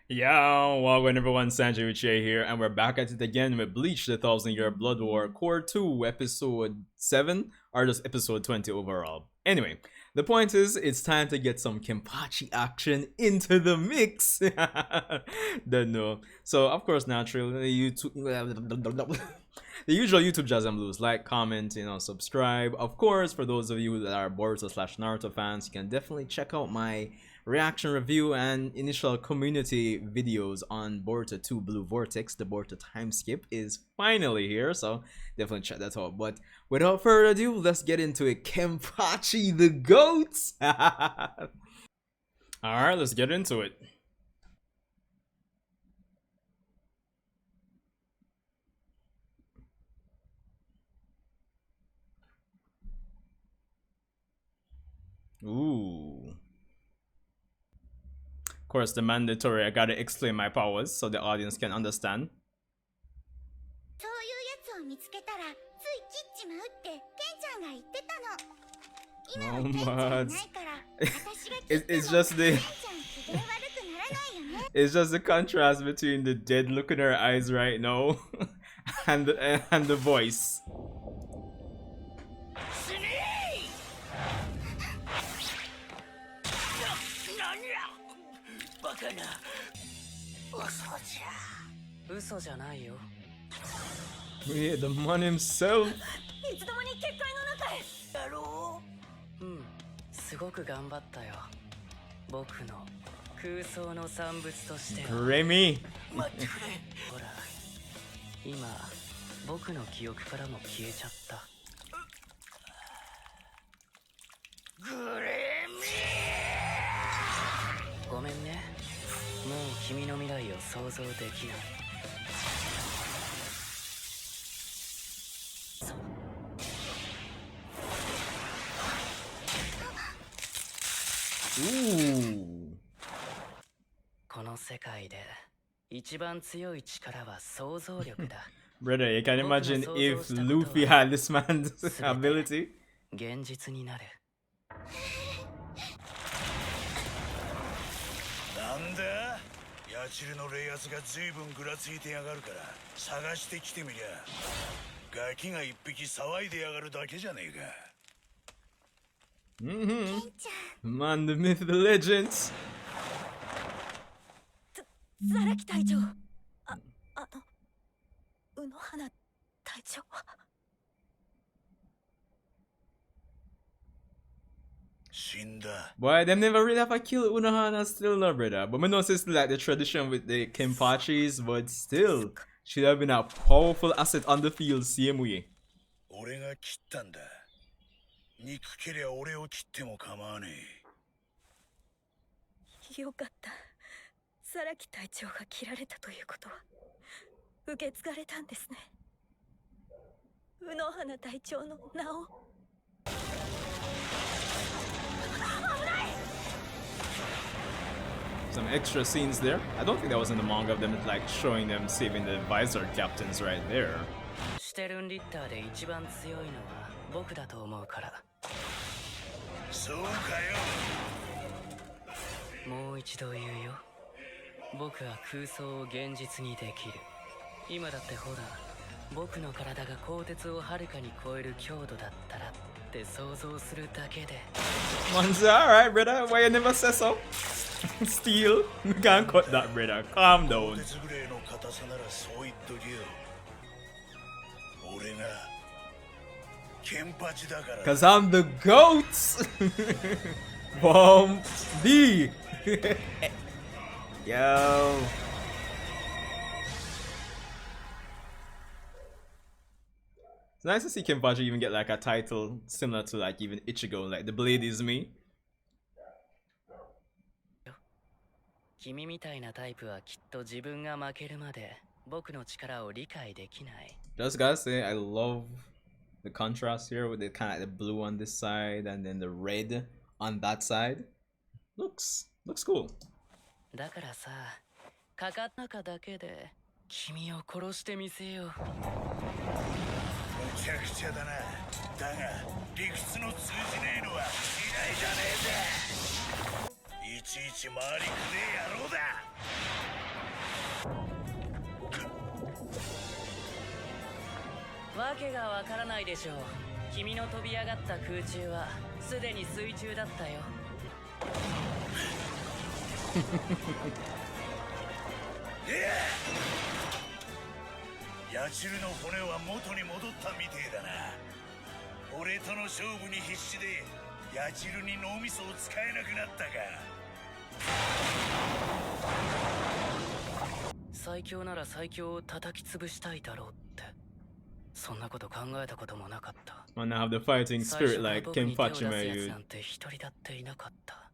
Yo, welcome everyone, Sanjay Uche here, and we're back at it again with Bleach the Thousand Year Blood War Core 2, Episode 7, or just Episode 20 overall. Anyway, the point is, it's time to get some Kenpachi action into the mix. Don't know. So, of course, naturally, the usual YouTube jazz and blues, like, comment, subscribe. Of course, for those of you that are Boruto/Naruto fans, you can definitely check out my reaction review and initial community videos on Boruto 2 Blue Vortex. The Boruto time skip is finally here, so definitely check that out. But without further ado, let's get into it. Kenpachi the GOAT! Alright, let's get into it. Ooh. Of course, the mandatory, I gotta explain my powers so the audience can understand. Oh my. It's just the it's just the contrast between the dead look in her eyes right now and the voice. Yeah, the man himself. Gremmy. Ooh. Brother, you can imagine if Luffy had this man's ability. Man, the myth, the legends. Zaraki Kenpachi. Unohana Taicho. Boy, them never really have a kill Unohana still, no, brother. But I know it's like the tradition with the Kenpachis, but still, should have been a powerful asset on the field, same way. よかった。Zaraki隊長が切られたということは受け継がれたんですね。Unohana隊長の名を。Some extra scenes there. I don't think that was in the manga of them like showing them saving the visor captains right there. Sternritter で一番強いのは僕だと思うから。そうかよ。もう一度言うよ。僕は空想を現実にできる。今だってほら、僕の体が鋼鉄をはるかに超える強度だったらって想像するだけで。Man's alright, brother. Why you never say so? Steel, you can't cut that, brother. Calm down. Cause I'm the GOAT. Bomb D. Yo. It's nice to see Kenpachi even get like a title similar to like even Ichigo, like the blade is me. 君みたいなタイプはきっと自分が負けるまで僕の力を理解できない。 Just gotta say, I love the contrast here with the kind of like the blue on this side and then the red on that side. Looks cool. だからさ、かかったかだけで君を殺してみせよう。むちゃくちゃだな。だが理屈の通じねえのは嫌いじゃねえぜ。いちいち回りくれえ野郎だ。わけがわからないでしょう。君の飛び上がった空中はすでに水中だったよ。ヤチルの骨は元に戻ったみてえだな。俺との勝負に必死でヤチルに脳みそを使えなくなったか。最強なら最強を叩き潰したいだろうって、そんなこと考えたこともなかった。Wanna have the fighting 最 spirit 初から like 僕に手を Kenpachi 出すや may つなんて一人だっていなかった。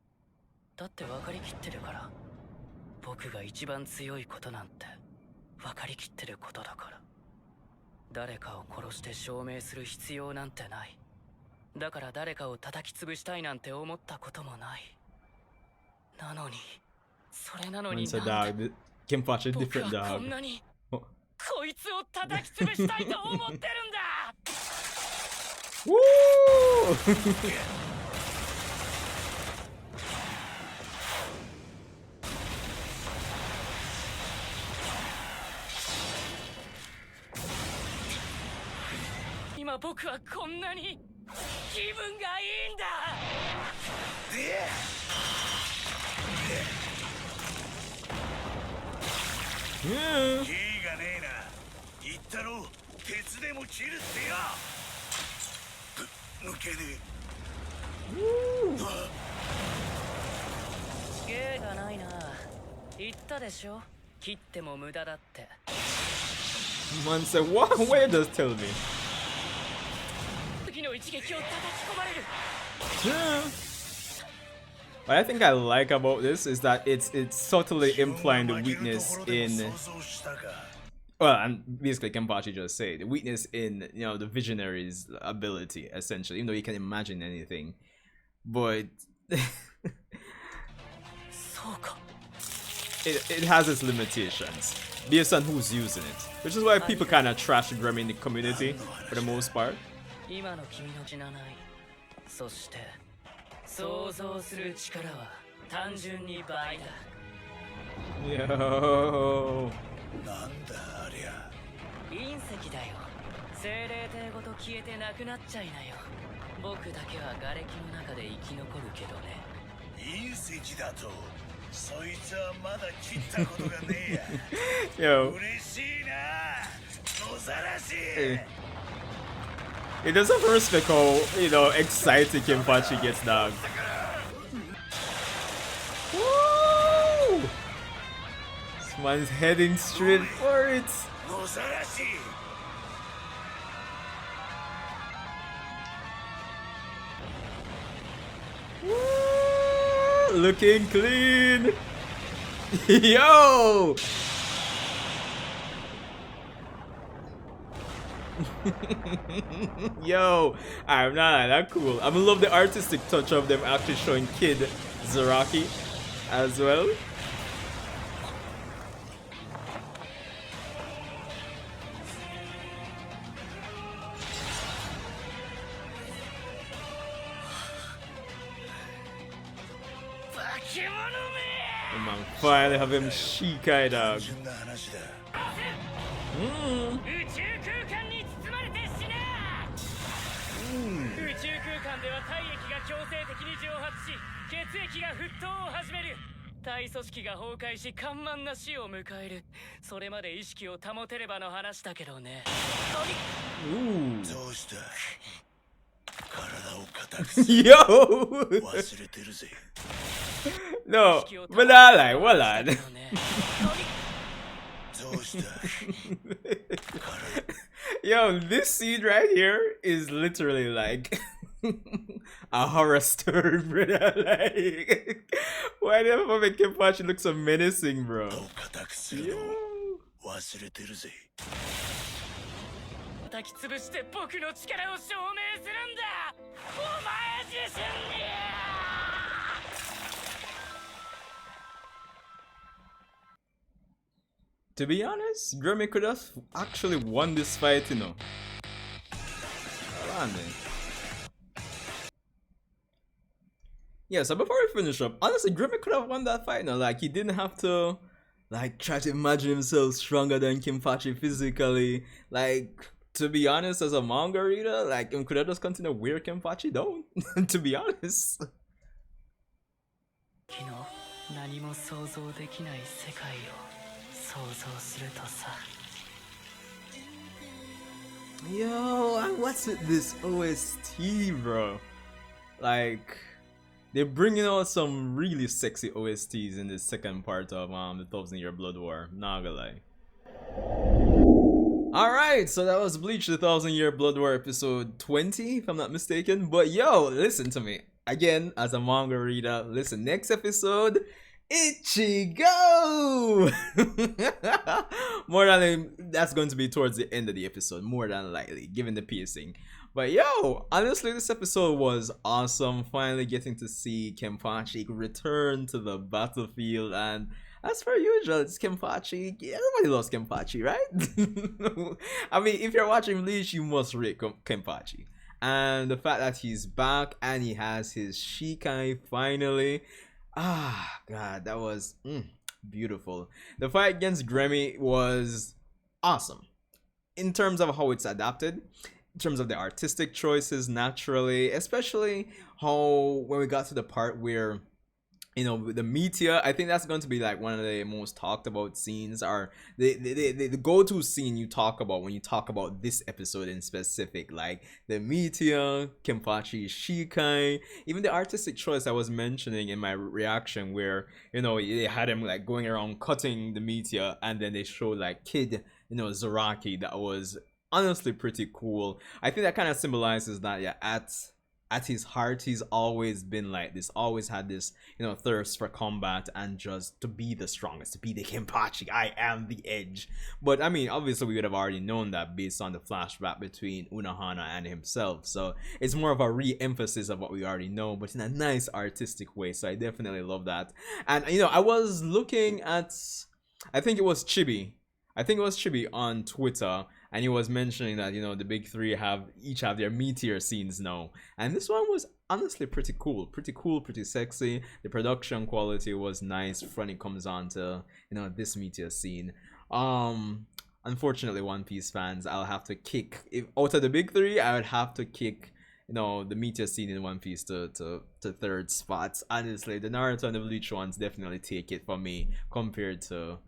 だって分かりきってるから。僕が一番強いことなんて分かりきってることだから。誰かを殺して証明する必要なんてない。だから誰かを叩き潰したいなんて思ったこともない。なのに、それなのに Once a なんで dog, Kenpachi 僕 different はこ dog. んなに Oh. こいつを叩き潰したいと思ってるんだ。Woo! 今僕はこんなに気分がいいんだ。Yeah. キーがねえな。言ったろ、鉄でも切るってよ。抜けね芸がないな。言ったでしょ、切っても無駄だって。 Man said, what? Where does tell me? 次の一撃を叩き込まれる。 Yeah. What I think I like about this is that it's subtly え。 implying the 自分が負ける weakness ところでも in 想像したか。 well, and basically Kenpachi just say the weakness in the visionary's ability essentially, even though he can imagine anything, but そうか。 it has its limitations based on who's using it, which is why people kind of trash Gremmy in the community for the most part. 今の君の死なない。そして想像する力は単純に倍だ。 Yo. なんだありゃ。隕石だよ。精霊体ごと消えてなくなっちゃいなよ。僕だけは瓦礫の中で生き残るけどね。隕石だと。そいつはまだ切ったことがねえ Yo. や。嬉しいな。野ざらし。 It does have to respect how, excited Kenpachi gets, dog. Woo! This man's heading straight for it. 野ざらし。 Woo! Looking clean. Yo! Yo, I'm not that cool. I love the artistic touch of them actually showing Kid Zaraki as well. Oh man, finally have him Shikai dog. 純な話だ。 Mm. 宇宙空間に包まれて死ね。宇宙空間では体液が強制的に蒸発し、血液が沸騰を始める。体組織が崩壊し緩慢な死を迎える。それまで意識を保てればの話だけどね。 Ooh. どうした。体を固くする。 Yo! 忘れてるぜ。 No, but I like, well, I. どうした。 Yo, this scene right here is literally like a horror story, brother. Like, why the fuck make Kenpachi look so menacing, bro? 体を固くする Yo. のを忘れてるぜ。叩き潰して僕の力を証明するんだ。お前自身に。 To be honest, Gremmy could have actually won this fight, Hold on, then. Yeah, so before we finish up, honestly, Gremmy could have won that fight, Like, he didn't have to, like, try to imagine himself stronger than Kenpachi physically. Like, to be honest, as a manga reader, like, could I just continue wear Kenpachi down? To be honest. 昨日何も想像できない世界を想像するとさ Yo, and what's with this OST, bro? Like, they're bringing out some really sexy OSTs in the second part of the Thousand Year Blood War. Not gonna lie. Alright, so that was Bleach the Thousand Year Blood War episode 20, if I'm not mistaken. But yo, listen to me. Again, as a manga reader, listen, next episode, Ichigo! More than that's going to be towards the end of the episode, more than likely, given the pacing. But yo, honestly, this episode was awesome. Finally getting to see Kenpachi return to the battlefield, and as per usual, it's Kenpachi. Everybody loves Kenpachi, right? I mean, if you're watching Bleach, you must rate Kenpachi. And the fact that he's back and he has his Shikai finally. Ah, God, that was beautiful. The fight against Gremmy was awesome. In terms of how it's adapted, in terms of the artistic choices, naturally, especially how when we got to the part where, you know, the meteor, I think that's going to be like one of the most talked about scenes, or the go-to scene you talk about when you talk about this episode in specific, like the meteor, Kenpachi Shikai, even the artistic choice I was mentioning in my reaction, where, you know, they had him like going around cutting the meteor, and then they showed like Kid, you know, Zaraki. That was honestly pretty cool. I think that kind of symbolizes that, yeah, at his heart, he's always been like this, always had this, you know, thirst for combat and just to be the strongest, to be the Kenpachi. I am the edge. But I mean, obviously we would have already known that based on the flashback between Unohana and himself. So it's more of a re-emphasis of what we already know, but in a nice artistic way. So I definitely love that. And, you know, I was looking at, I think it was Chibi on Twitter, and he was mentioning that, you know, the big three each have their meteor scenes now, and this one was honestly pretty cool, pretty sexy. The production quality was nice when it comes on to, you know, this meteor scene. Unfortunately, One Piece fans, I'll have to kick, if out of the big three, I would have to kick, you know, the meteor scene in One Piece to third spots. Honestly, the Naruto and the Bleach ones definitely take it for me compared to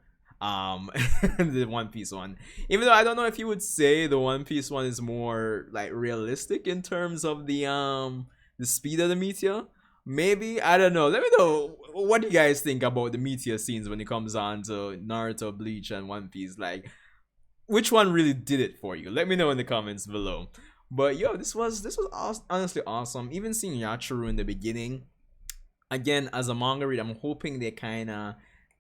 the One Piece one. Even though I don't know if you would say the One Piece one is more like realistic in terms of the speed of the meteor. Maybe, I don't know. Let me know what you guys think about the meteor scenes when it comes on to Naruto, Bleach, and One Piece. Like, which one really did it for you? Let me know in the comments below. But yo, this was honestly awesome. Even seeing Yachiru in the beginning. Again, as a manga reader, I'm hoping they kind of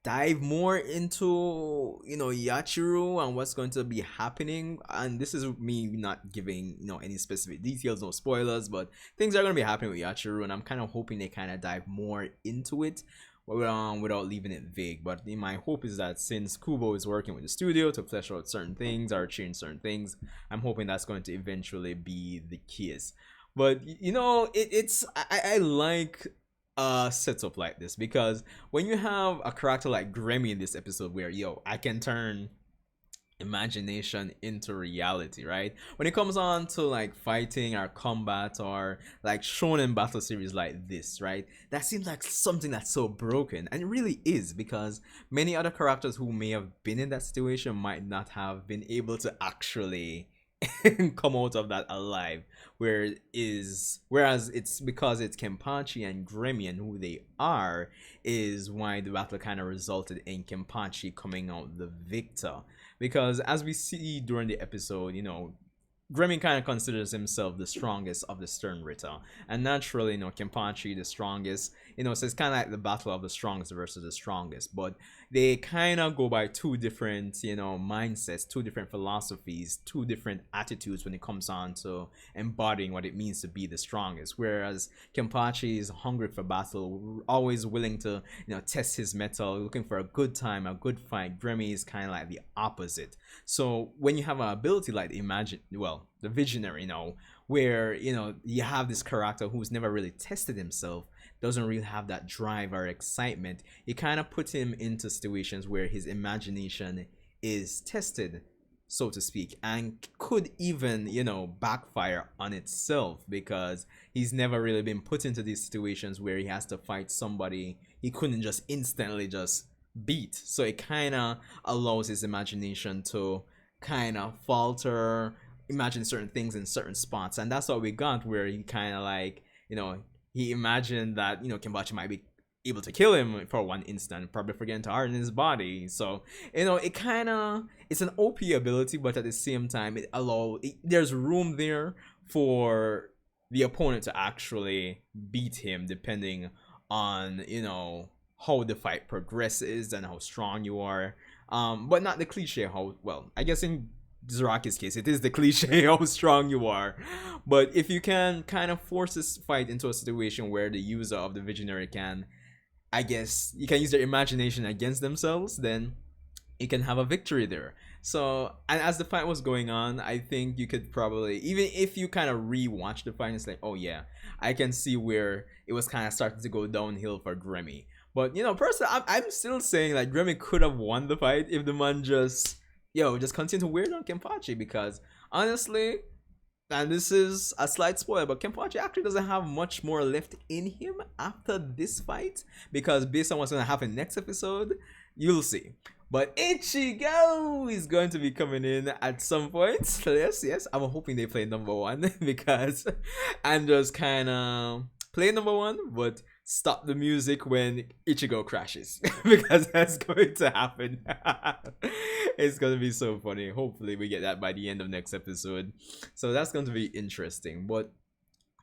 dive more into, you know, Yachiru and what's going to be happening. And this is me not giving, you know, any specific details, no spoilers, but things are going to be happening with Yachiru, and I'm kind of hoping they kind of dive more into it without leaving it vague. But my hope is that since Kubo is working with the studio to flesh out certain things or change certain things, I'm hoping that's going to eventually be the case. But, you know, I like setup like this, because when you have a character like Gremmy in this episode where, yo, I can turn imagination into reality, right? When it comes on to like fighting or combat or like shonen battle series like this, right, that seems like something that's so broken, and it really is, because many other characters who may have been in that situation might not have been able to actually come out of that alive, whereas it's because it's Kenpachi and Gremmy and who they are is why the battle kind of resulted in Kenpachi coming out the victor. Because as we see during the episode, you know, Gremmy kind of considers himself the strongest of the Sternritter, and naturally, you know, Kenpachi the strongest, you know, so it's kind of like the battle of the strongest versus the strongest, but they kind of go by two different, you know, mindsets, two different philosophies, two different attitudes when it comes on to embodying what it means to be the strongest. Whereas Kenpachi is hungry for battle, always willing to, you know, test his mettle, looking for a good time, a good fight. Gremmy is kind of like the opposite. So when you have an ability like the visionary, you know, where, you know, you have this character who's never really tested himself, doesn't really have that drive or excitement, you kind of put him into situations where his imagination is tested. so to speak, and could even, you know, backfire on itself, because he's never really been put into these situations where he has to fight somebody he couldn't just instantly just beat. So it kind of allows his imagination to kind of falter, imagine certain things in certain spots, and that's what we got, where he kind of like, you know, he imagined that, you know, Kenpachi might be able to kill him for one instant, probably forgetting to harden his body. So, you know, it kind of, it's an OP ability, but at the same time, there's room there for the opponent to actually beat him, depending on, you know, how the fight progresses and how strong you are. But not the cliche how, well, I guess in Zaraki's case, it is the cliche how strong you are. But if you can kind of force this fight into a situation where the user of the Visionary can, I guess, you can use their imagination against themselves, then you can have a victory there. So, and as the fight was going on, I think you could probably, even if you kind of re-watch the fight, it's like, oh yeah, I can see where it was kind of starting to go downhill for Gremmy. But, you know, personally, I'm still saying like Gremmy could have won the fight if the man just, just continue to wear down Kenpachi, because honestly, and this is a slight spoiler, but Kenpachi actually doesn't have much more left in him after this fight, because based on what's going to happen next episode, you'll see. But Ichigo is going to be coming in at some point. So yes, I'm hoping they play number one, because I'm just kind of play number one, but stop the music when Ichigo crashes, because that's going to happen. It's going to be so funny. Hopefully we get that by the end of next episode. So that's going to be interesting. But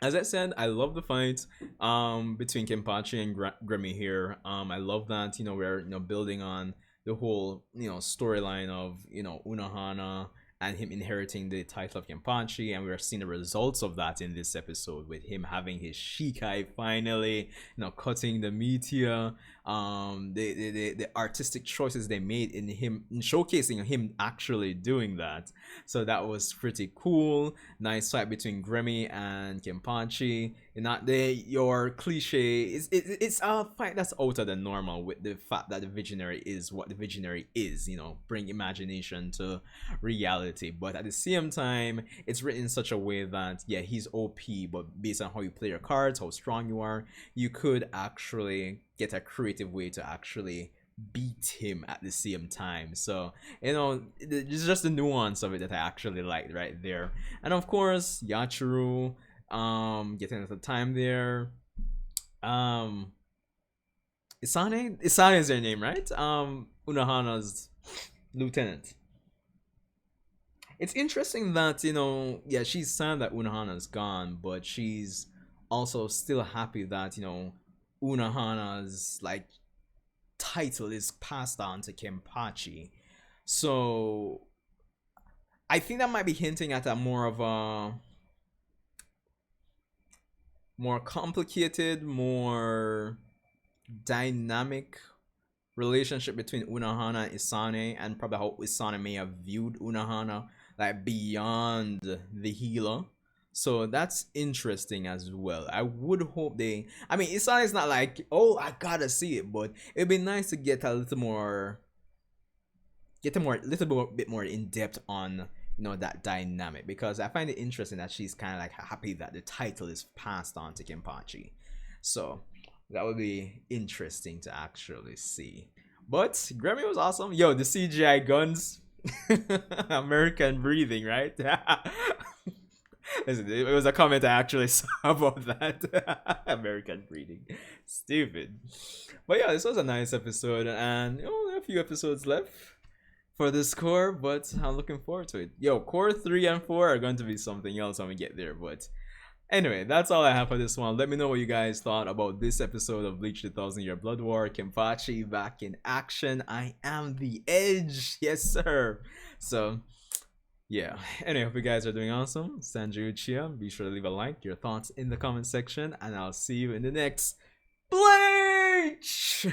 as I said, I love the fight between Kenpachi and Gremmy here. I love that, you know, we're, you know, building on the whole, you know, storyline of, you know, Unohana and him inheriting the title of Kenpachi, and we're seeing the results of that in this episode, with him having his Shikai finally, you know, cutting the meteor, the artistic choices they made in him, in showcasing him actually doing that. So that was pretty cool. Nice fight between Gremmy and Kenpachi. Not your cliche, it's a fight that's out of the normal, with the fact that the Visionary is what the Visionary is, you know, bring imagination to reality. But at the same time, it's written in such a way that, yeah, he's OP, but based on how you play your cards, how strong you are, you could actually get a creative way to actually beat him at the same time. So, you know, it's just the nuance of it that I actually liked right there. And of course, Yachiro getting at the time there. Isane is their name, right? Unohana's lieutenant. It's interesting that, you know, yeah, she's sad that Unohana's gone, but she's also still happy that, you know, Unohana's like title is passed on to Kenpachi. So I think that might be hinting at a more of a more complicated, more dynamic relationship between Unohana and Isane, and probably how Isane may have viewed Unohana, like beyond the healer. So that's interesting as well. I would hope they, I mean, Isane is not like, oh, I gotta see it, but it'd be nice to get a little more, little bit more in depth on, you know, that dynamic, because I find it interesting that she's kind of like happy that the title is passed on to Kenpachi. So that would be interesting to actually see. But Gremmy was awesome. Yo, the CGI guns, American breathing, right? Listen, it was a comment I actually saw about that. American breathing, stupid. But yeah, this was a nice episode, and, you know, a few episodes left for this core, but I'm looking forward to it. Yo, core 3 and 4 are going to be something else when we get there. But anyway, that's all I have for this one. Let me know what you guys thought about this episode of Bleach 2000 Year Blood War. Kenpachi back in action. I am the edge. Yes, sir. So yeah, anyway, hope you guys are doing awesome. Sanji Uchiha. Be sure to leave a like, your thoughts in the comment section, and I'll see you in the next Bleach.